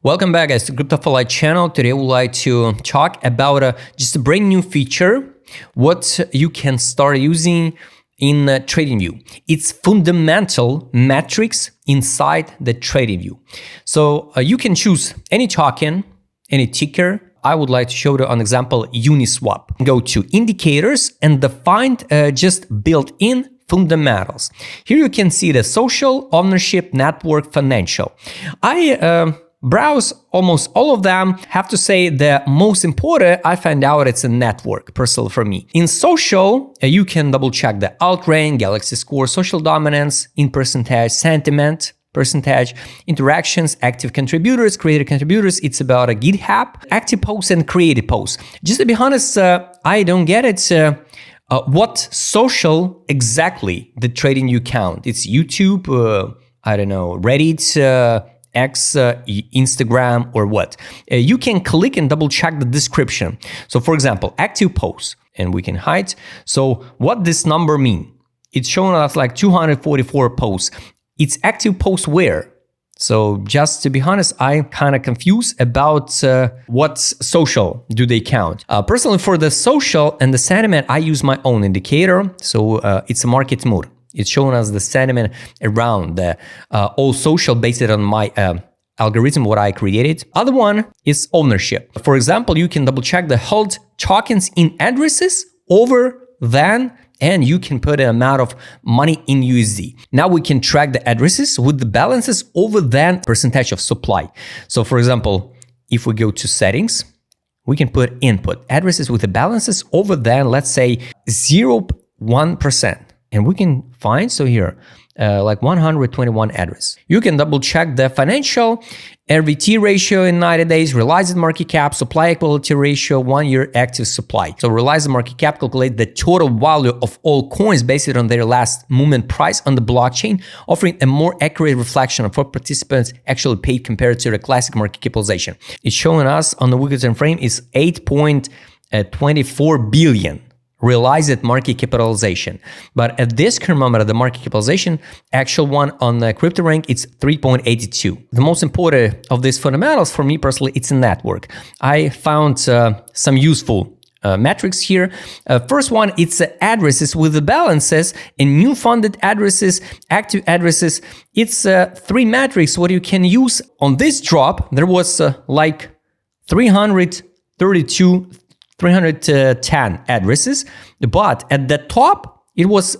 Welcome back, guys, to CryptoFly channel. Today we'd like to talk about just a brand new feature, what you can start using in TradingView. It's fundamental metrics inside the TradingView. So you can choose any token, any ticker. I would like to show you an example, Uniswap. Go to indicators and define just built-in fundamentals. Here you can see the social, ownership, network, financial. I browse almost all of them. Have to say the most important, I find out it's a network, personally for me. In social, you can double check the alt rank, galaxy score, social dominance, in percentage, sentiment, percentage, interactions, active contributors, created contributors. It's about a GitHub, active posts and created posts. Just to be honest, I don't get it. What social exactly the TradingView count? It's YouTube, I don't know, Reddit, X, Instagram, or what? You can click and double check the description. So for example, active posts, and we can hide. So what this number mean? It's showing us like 244 posts. It's active posts where? So just to be honest, I'm kind of confused about what social do they count. Personally, for the social and the sentiment, I use my own indicator. So it's a market mood. It's showing us the sentiment around the all social based on my algorithm, what I created. Other one is ownership. For example, you can double check the held tokens in addresses over than, and you can put an amount of money in USD. Now we can track the addresses with the balances over than percentage of supply. So for example, if we go to settings, we can put input addresses with the balances over than, let's say 0.1%. And we can find, so here, like 121 address. You can double check the financial, RVT ratio in 90 days, realized market cap, supply equality ratio, 1 year active supply. So realized market cap calculate the total value of all coins based on their last movement price on the blockchain, offering a more accurate reflection of what participants actually paid compared to the classic market capitalization. It's showing us on the weekly time frame is 8.24 billion. Realized market capitalization. But at this current moment, the market capitalization, actual one on the crypto rank, it's 3.82. The most important of these fundamentals for me personally, it's a network. I found some useful metrics here. First one, it's addresses with the balances and new funded addresses, active addresses. It's three metrics what you can use. On this drop, there was like 310 addresses, but at the top, it was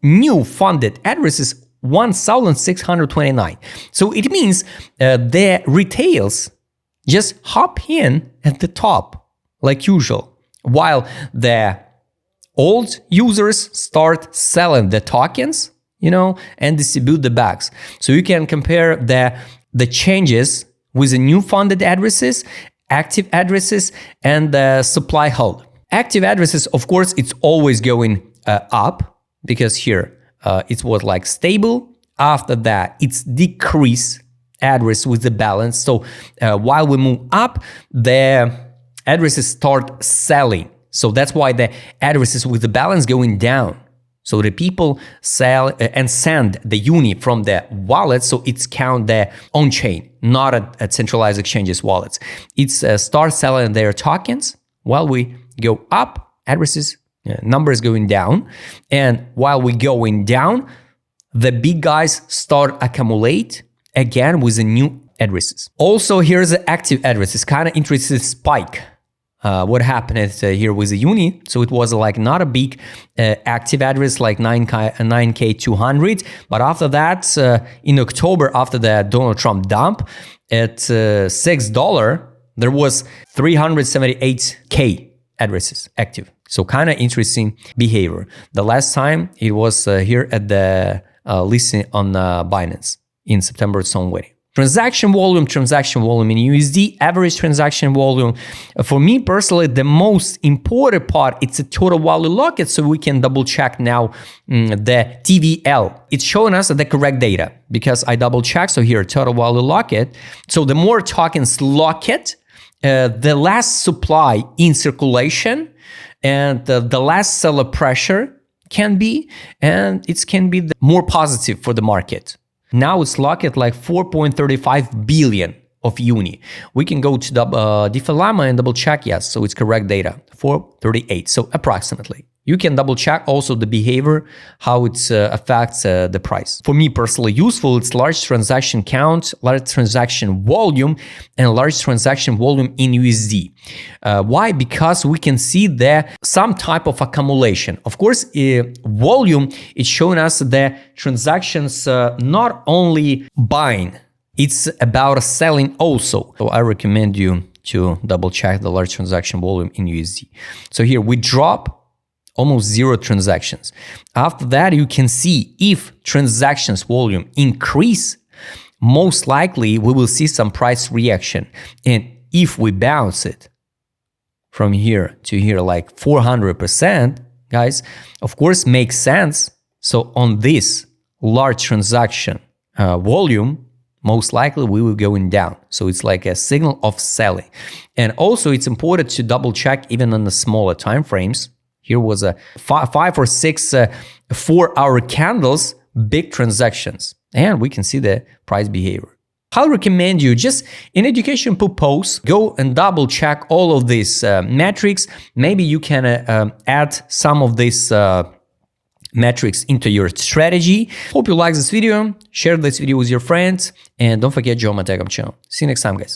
new funded addresses, 1,629. So it means the retails just hop in at the top, like usual, while the old users start selling the tokens, and distribute the bags. So you can compare the changes with the new funded addresses, active addresses, and the supply hold. Active addresses, of course, it's always going up because here it was like stable. After that, it's decrease address with the balance. So while we move up, the addresses start selling. So that's why the addresses with the balance going down. So the people sell and send the uni from the wallet, so it's count the on-chain, not at centralized exchanges wallets. It's start selling their tokens while we go up, addresses, numbers going down. And while we going down, the big guys start accumulate again with the new addresses. Also, here's the active addresses, kind of interesting spike. What happened here with the uni? So it was like not a big active address like 9K200, but after that, in October, after the Donald Trump dump at $6, there was 378K addresses active. So kind of interesting behavior. The last time it was here at the listing on Binance in September some way. Transaction volume in USD, average transaction volume. For me personally, the most important part, it's a total value locket, so we can double check now the TVL. It's showing us the correct data because I double check. So here, total value locket. So the more tokens locket, the less supply in circulation and the less seller pressure can be, and it can be more positive for the market. Now it's locked at like 4.35 billion of uni. We can go to DeFi Llama and double check, yes, so it's correct data, 438, so approximately. You can double check also the behavior, how it affects the price. For me personally useful, it's large transaction count, large transaction volume, and large transaction volume in USD. Why? Because we can see there some type of accumulation. Of course, volume is showing us the transactions not only buying, it's about selling also. So I recommend you to double check the large transaction volume in USD. So here we drop almost 0 transactions. After that, you can see if transactions volume increase, most likely we will see some price reaction. And if we bounce it from here to here like 400%, guys, of course makes sense. So on this large transaction volume, most likely we will going down. So it's like a signal of selling. And also it's important to double check even on the smaller time frames. Here was a 5 or 6 4-hour candles, big transactions, and we can see the price behavior. I'll recommend you just in education purpose, go and double check all of these metrics. Maybe you can add some of these metrics into your strategy. Hope you like this video, share this video with your friends, and don't forget to join my Telegram channel. See you next time, guys.